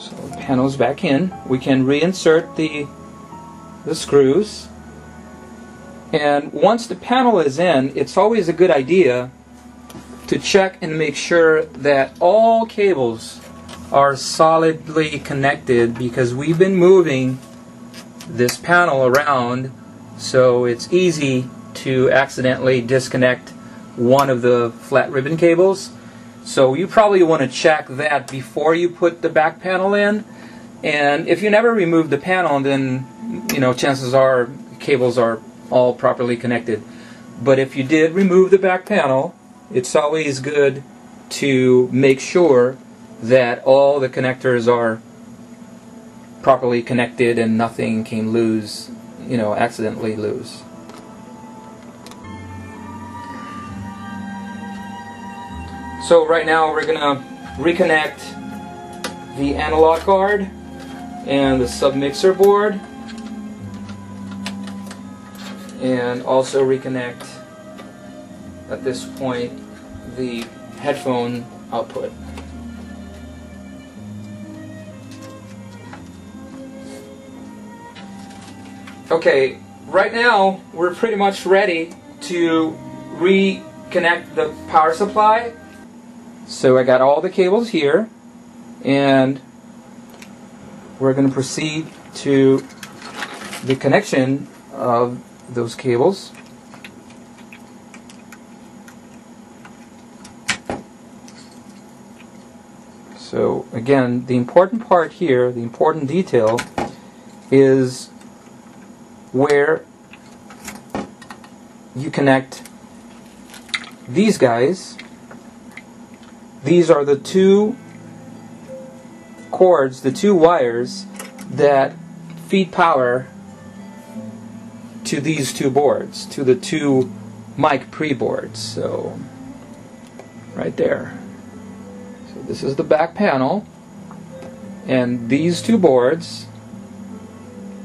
So the panel's back in. We can reinsert the screws. And once the panel is in, it's always a good idea to check and make sure that all cables are solidly connected, because we've been moving this panel around, so it's easy to accidentally disconnect one of the flat ribbon cables. So you probably want to check that before you put the back panel in. And if you never remove the panel, then chances are cables are all properly connected. But if you did remove the back panel, it's always good to make sure that all the connectors are properly connected and nothing can loose, accidentally loose. So right now we're going to reconnect the analog card and the submixer board, and also reconnect at this point the headphone output. Okay, right now we're pretty much ready to reconnect the power supply. So I got all the cables here, and we're going to proceed to the connection of those cables. So again, the important part here, the important detail, is where you connect these guys. These are the two cords, the two wires that feed power to these two boards, to the two mic pre-boards. So right there. So this is the back panel, and these two boards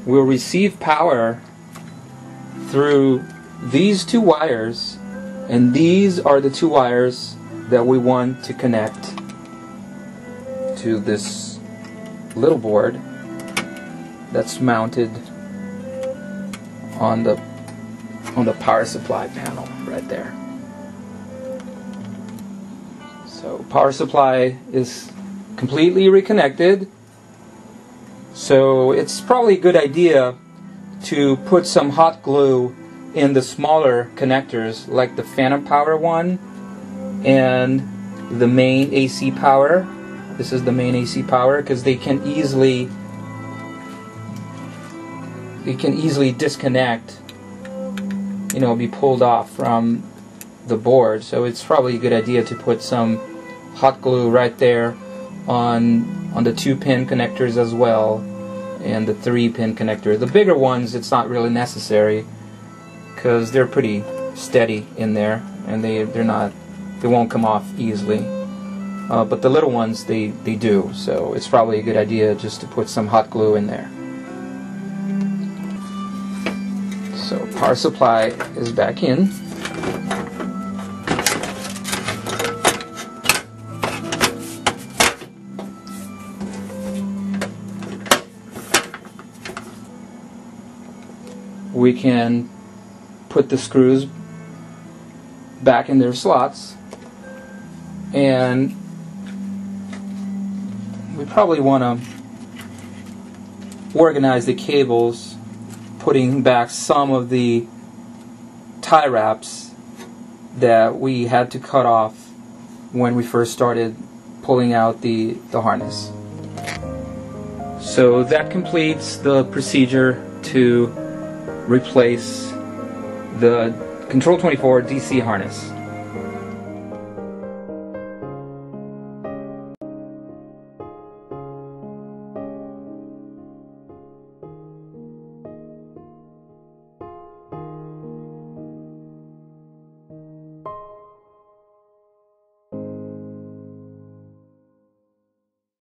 will receive power through these two wires, and these are the two wires that we want to connect to this little board that's mounted on the power supply panel right there. So power supply is completely reconnected. So it's probably a good idea to put some hot glue in the smaller connectors, like the phantom power one and the main AC power. This is the main AC power, because they can easily disconnect, be pulled off from the board. So it's probably a good idea to put some hot glue right there on the 2-pin connectors as well, and the 3-pin connector. The bigger ones, it's not really necessary, because they're pretty steady in there, and they won't come off easily. But the little ones, they do. So it's probably a good idea just to put some hot glue in there. So power supply is back in. We can put the screws back in their slots, and we probably want to organize the cables, putting back some of the tie wraps that we had to cut off when we first started pulling out the harness. So that completes the procedure to replace the Control 24 DC harness.